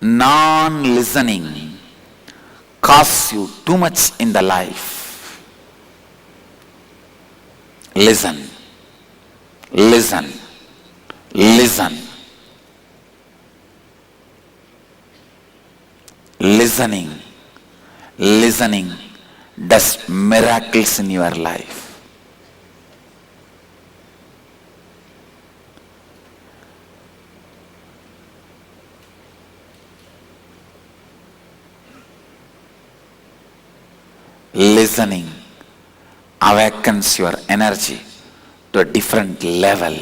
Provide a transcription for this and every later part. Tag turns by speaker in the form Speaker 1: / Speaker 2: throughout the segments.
Speaker 1: non-listening costs you too much in the life. Listen, listen, listen. Listening does miracles in your life. Listening awakens your energy to a different level.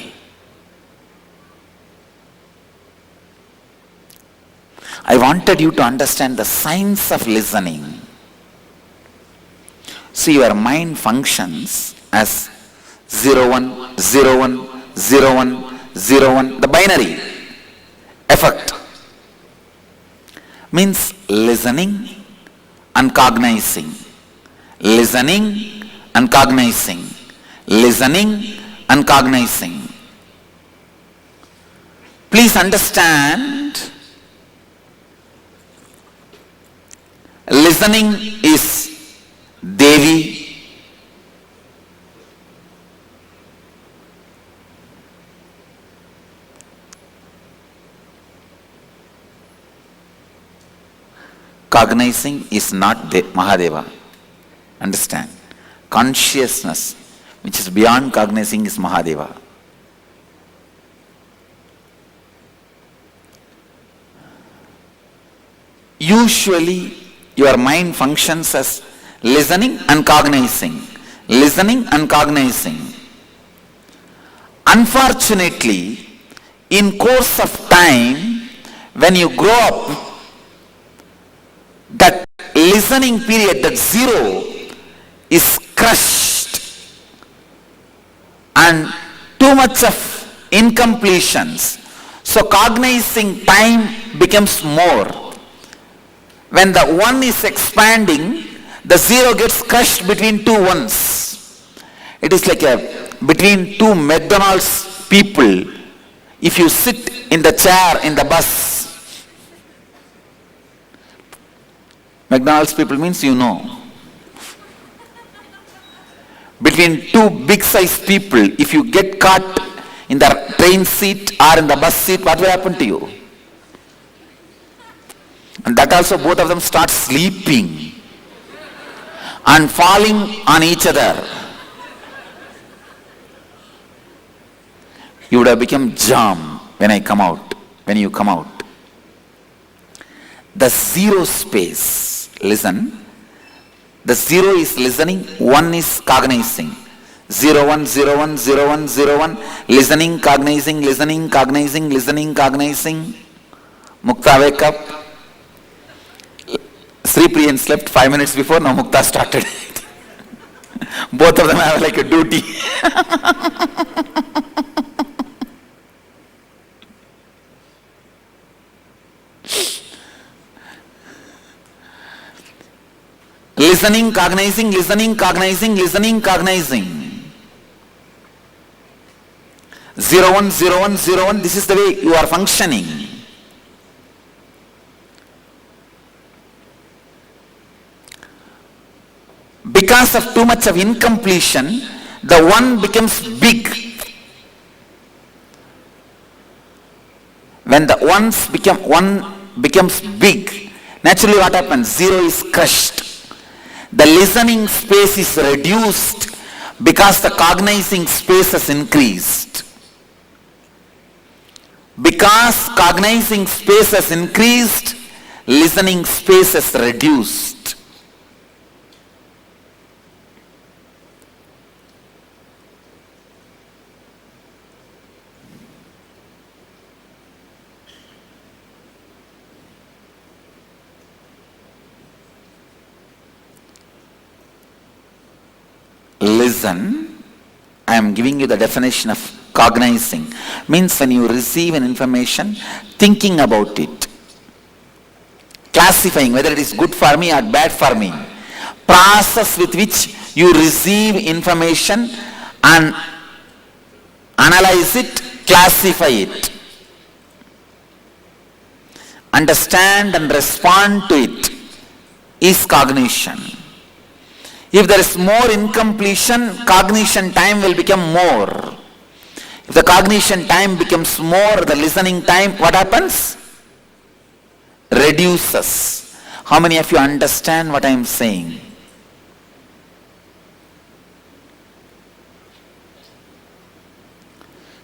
Speaker 1: I wanted you to understand the science of listening. See, your mind functions as 0 1 0 1 0 1 0 1, the binary effect. Means listening and cognizing. Listening and cognizing. Listening and cognizing. Please understand, listening is Devi. Cognizing is not Mahadeva. Understand? Consciousness, which is beyond cognizing, is Mahadeva. Usually, your mind functions as listening and cognizing. Listening and cognizing. Unfortunately, in course of time, when you grow up, that listening period, that 0, is crushed, and too much of incompletions. So cognizing time becomes more. When the 1 is expanding, the 0 gets crushed between two ones. It is like between two McDonald's people. If you sit in the chair in the bus, McDonald's people means you know. Between two big size people, if you get caught in the train seat or in the bus seat, what will happen to you? And that also both of them start sleeping and falling on each other. You would have become jam when you come out. The 0 space, listen. The 0 is listening, 1 is cognizing. 0 1 0 1 0 1 0 1, listening, cognizing, listening, cognizing, listening, cognizing. Mukta, wake up. Sri Priyan slept 5 minutes before, now Mukta started. Both of them have like a duty. Listening, cognizing, listening, cognizing, listening, cognizing. 0 1 0 1 0 1, this is the way you are functioning. Because of too much of incompletion, the 1 becomes big. When the 1 becomes big, naturally what happens? 0 is crushed. The listening space is reduced because the cognizing space has increased. Because cognizing space has increased, listening space has reduced. Listen, I am giving you the definition of cognizing. Means when you receive an information, thinking about it, classifying whether it is good for me or bad for me. Process with which you receive information and analyze it, classify it. understand and respond to it is cognition. If there is more incompletion, cognition time will become more. If the cognition time becomes more, the listening time, what happens? Reduces. How many of you understand what I am saying?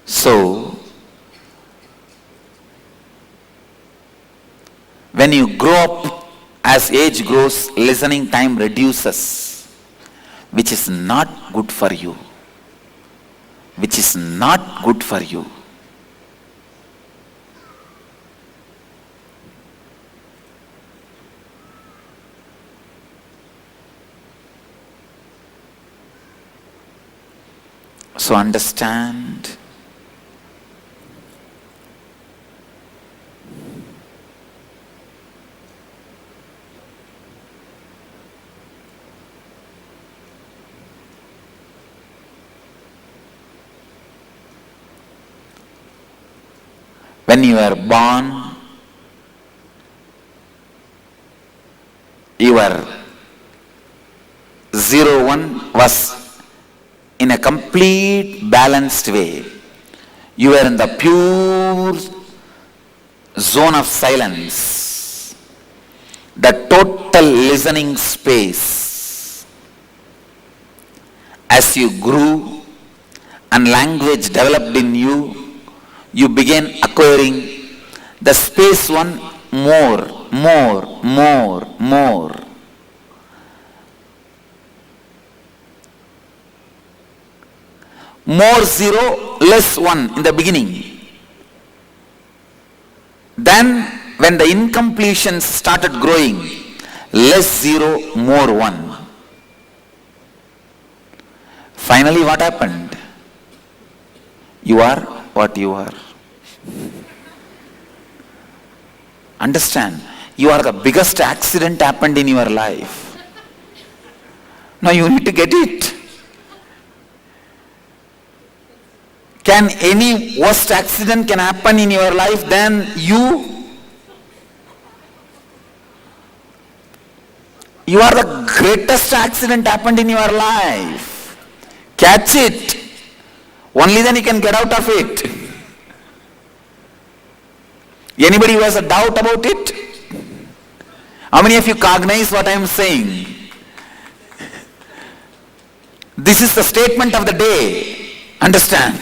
Speaker 1: So, when you grow up, as age grows, listening time reduces, which is not good for you. Which is not good for you. So understand. When you are born, your 0-1 was in a complete balanced way. You were in the pure zone of silence, the total listening space. As you grew and language developed in you, you began acquiring the space one more. More 0, less 1 in the beginning. Then when the incompletions started growing, less 0, more 1. Finally what happened? You are what you are. Understand, you are the biggest accident happened in your life. Now you need to get it. Can any worst accident can happen in your life than you? You are the greatest accident happened in your life. Catch it. Only then you can get out of it. Anybody who has a doubt about it? How many of you cognize what I am saying? This is the statement of the day. Understand?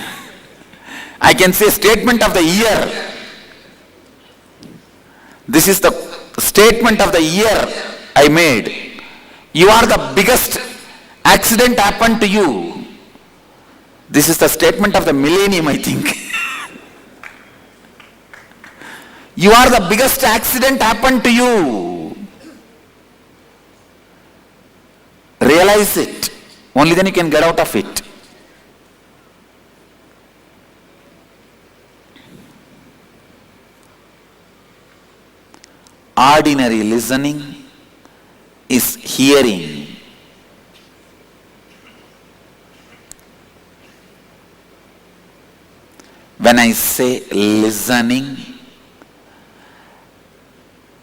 Speaker 1: I can say statement of the year. This is the statement of the year I made. You are the biggest accident happened to you. This is the statement of the millennium, I think. You are the biggest accident happened to you. Realize it. Only then you can get out of it. Ordinary listening is hearing. When I say listening,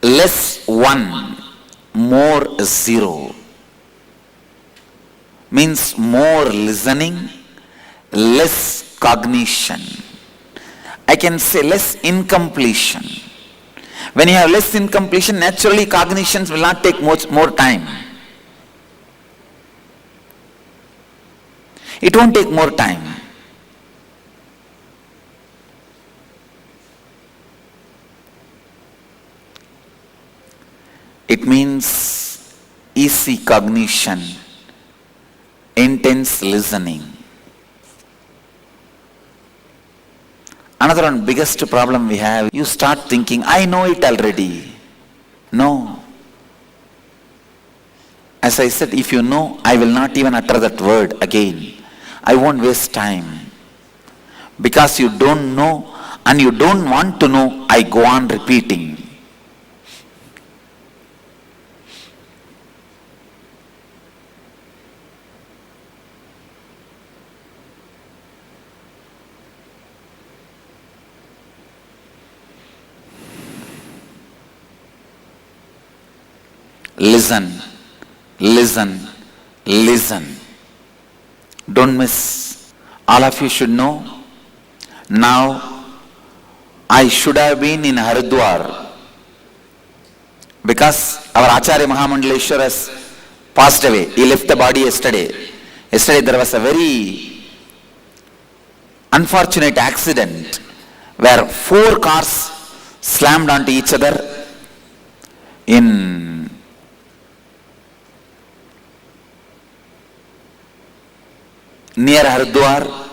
Speaker 1: less 1, more 0 means more listening, less cognition. I can say less incompletion. When you have less incompletion, naturally cognitions will not take much more time. It won't take more time. It means easy cognition, intense listening. Another one biggest problem we have, you start thinking, I know it already. No. As I said, if you know, I will not even utter that word again. I won't waste time. Because you don't know and you don't want to know, I go on repeating. Listen, listen, listen. Don't miss. All of you should know. Now, I should have been in Haridwar because our Acharya Mahamandaleshwar has passed away. He left the body yesterday. Yesterday there was a very unfortunate accident where 4 cars slammed onto each other in near Haridwar.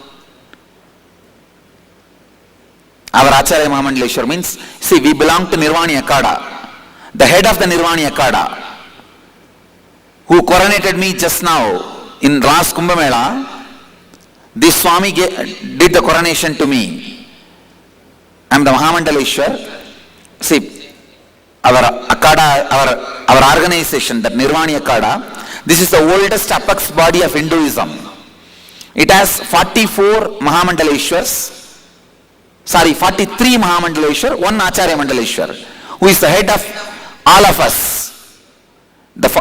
Speaker 1: Our Acharya Mahamandaleshwar means, see, we belong to Nirvani Akada. The head of the Nirvani Akada, who coronated me just now in Ras Kumbh Mela, this Swami did the coronation to me. I am the Mahamandaleshwar. See, our Akada, our organization, the Nirvani Akada, this is the oldest apex body of Hinduism. It has 44 Mahamandaleshwars, 43 Mahamandaleshwar, 1 Acharya Mandaleshwar, who is the head of all of us,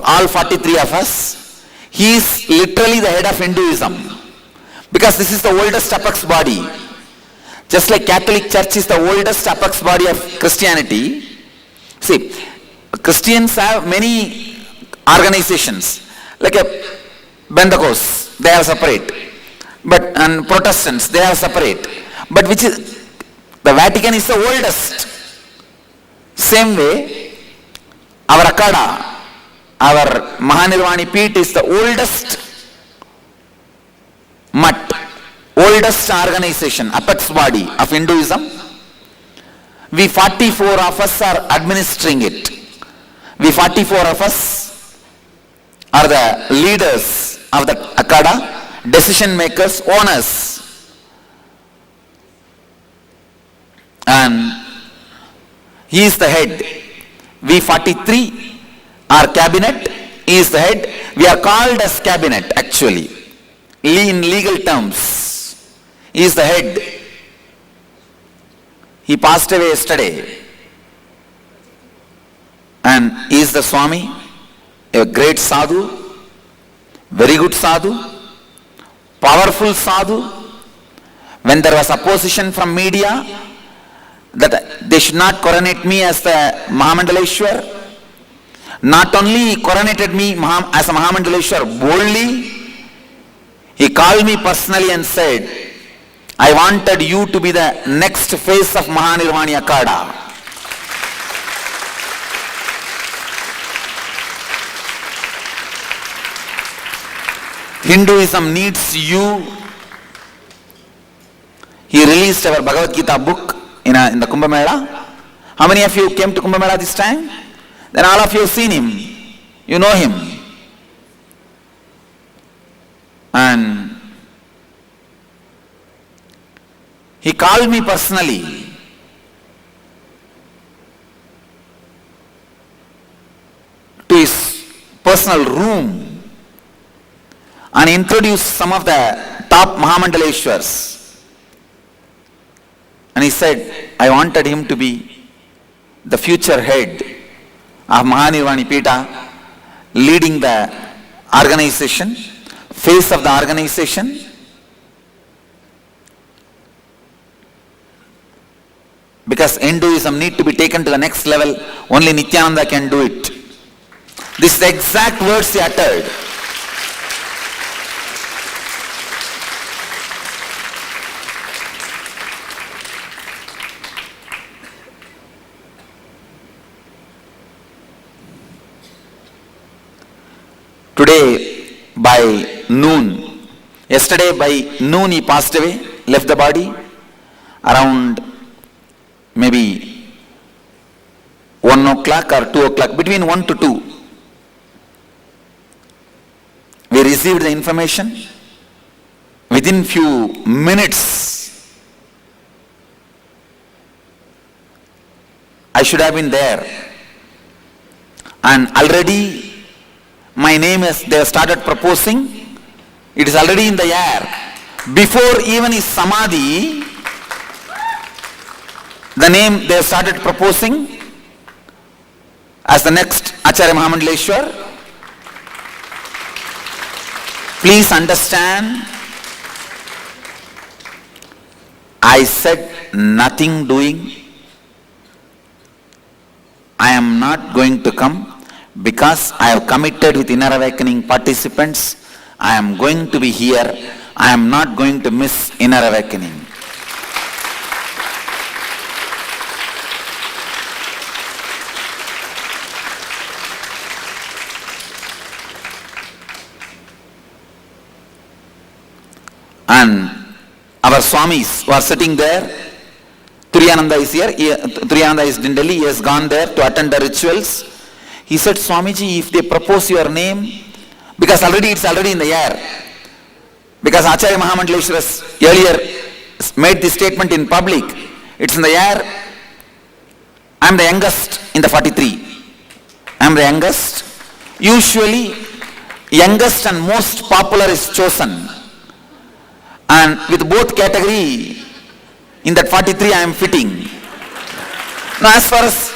Speaker 1: all 43 of us. He is literally the head of Hinduism, because this is the oldest apex body. Just like Catholic Church is the oldest apex body of Christianity. See, Christians have many organizations, like a Pentecost, they are separate. And Protestants, they are separate. But which is, the Vatican is the oldest. Same way, our Akada, our Mahanirvani Peeth is the oldest mutt, oldest organization, apex body of Hinduism. We 44 of us are administering it. We 44 of us are the leaders of the Akada, decision makers, owners. And he is the head. We 43 are cabinet, he is the head. We are called as cabinet actually, in legal terms. He is the head. He passed away yesterday. And he is the Swami, a great sadhu, very good sadhu, powerful sadhu. When there was opposition from media that they should not coronate me as the Mahamandaleshwar, not only he coronated me as a Mahamandaleshwar boldly, he called me personally and said, I wanted you to be the next face of Mahanirvani Akada. Hinduism needs you. He released our Bhagavad Gita book in the Kumbh Mela. How many of you came to Kumbh Mela this time? Then all of you have seen him. You know him. And he called me personally to his personal room and introduced some of the top Mahamandaleshwars. And he said, I wanted him to be the future head of Mahanirvani Peetha, leading the organization, face of the organization. Because Hinduism need to be taken to the next level, only Nityananda can do it. This is the exact words he uttered. Today by noon, yesterday by noon he passed away, left the body around maybe 1 o'clock or 2 o'clock, between 1 to 2. We received the information. Within few minutes, I should have been there. And already my name is, they have started proposing. It is already in the air. Before even his samadhi, the name they have started proposing as the next Acharya Mahamandaleshwar, please understand, I said nothing doing. I am not going to come because I have committed with Inner Awakening participants. I am going to be here. I am not going to miss Inner Awakening. And our Swamis who are sitting there, Turiyananda is here, Turiyananda is in Delhi, he has gone there to attend the rituals. He said, Swamiji, if they propose your name, because it's already in the air, because Acharya Mahamandaleshwar has earlier made this statement in public, it's in the air, I am the youngest in the 43. I am the youngest. Usually, youngest and most popular is chosen. And with both category, in that 43 I am fitting. Now as far as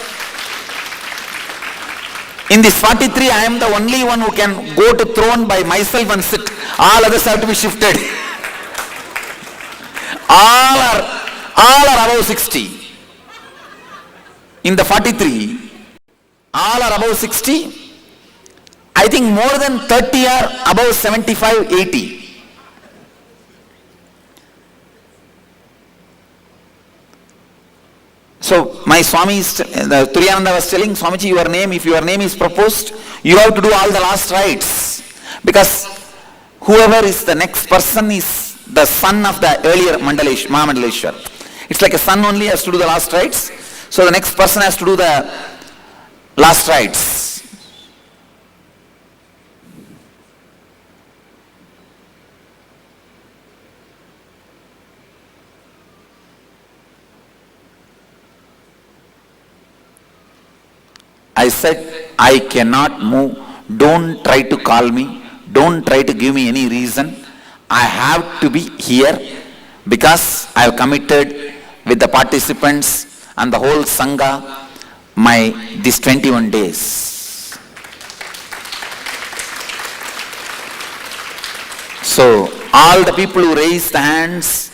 Speaker 1: in this 43 I am the only one who can go to throne by myself and sit. All others have to be shifted. All are above 60. In the 43, all are above 60. I think more than 30 are above 75, 80. So my Swami, Turiyananda was telling, Swamiji, your name, if your name is proposed, you have to do all the last rites. Because whoever is the next person is the son of the earlier Mahamandaleshwar. It's like a son only has to do the last rites. So the next person has to do the last rites. I said, I cannot move. Don't try to call me. Don't try to give me any reason. I have to be here because I have committed with the participants and the whole Sangha these 21 days. So, all the people who raised the hands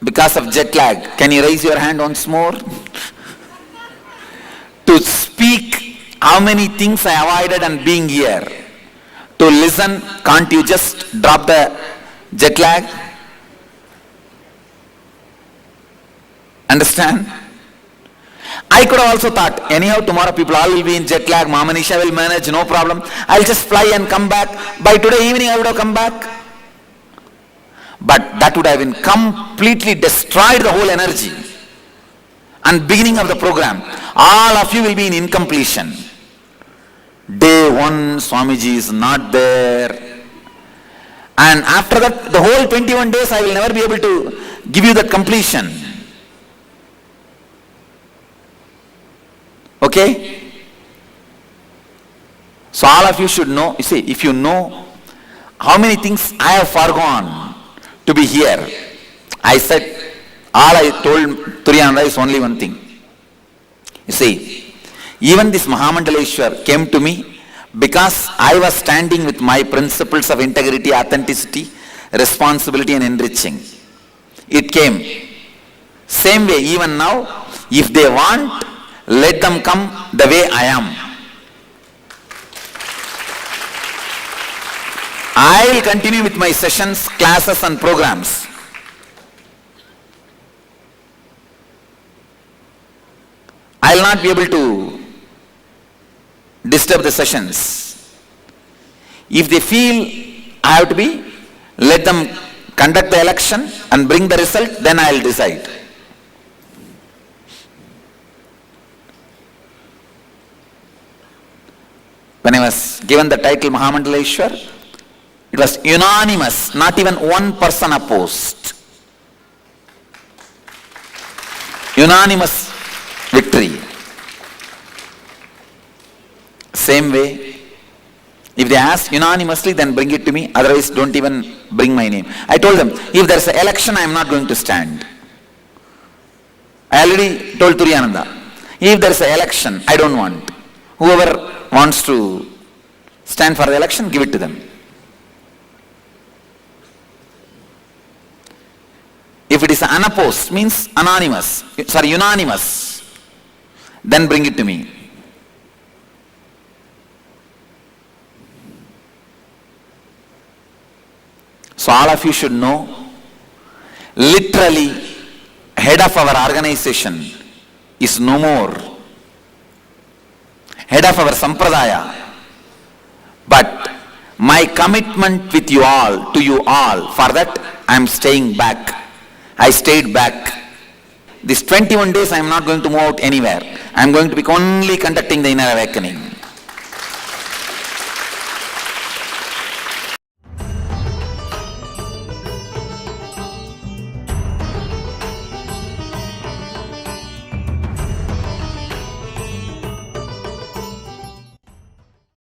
Speaker 1: because of jet lag, can you raise your hand once more? To speak how many things I avoided and being here. To listen, can't you just drop the jet lag? Understand? I could have also thought, anyhow tomorrow people all will be in jet lag, Mama Nisha will manage, no problem. I'll just fly and come back. By today evening I would have come back. But that would have been completely destroyed the whole energy. And beginning of the program, all of you will be in incompletion. Day 1, Swamiji is not there. And after that, the whole 21 days, I will never be able to give you that completion. Okay? So all of you should know, you see, if you know how many things I have foregone to be here, I said, all I told Turiyananda is only one thing. You see, even this Mahamandaleshwar came to me because I was standing with my principles of integrity, authenticity, responsibility and enriching. It came. Same way, even now, if they want, let them come the way I am. I will continue with my sessions, classes and programs. I will not be able to disturb the sessions. If they feel I have to be, let them conduct the election and bring the result, then I will decide. When I was given the title Mahamandaleshwar, it was unanimous, not even one person opposed. Unanimous victory. Same way, if they ask unanimously, then bring it to me, otherwise don't even bring my name. I told them, if there is an election, I am not going to stand. I already told Turiyananda, if there is an election, I don't want. Whoever wants to stand for the election, give it to them. If it is unopposed, means unanimous, then bring it to me. So all of you should know, literally, head of our organization is no more. Head of our sampradaya. But my commitment with you all, to you all, for that I am staying back. I stayed back. These 21 days I am not going to move out anywhere. I am going to be only conducting the inner awakening.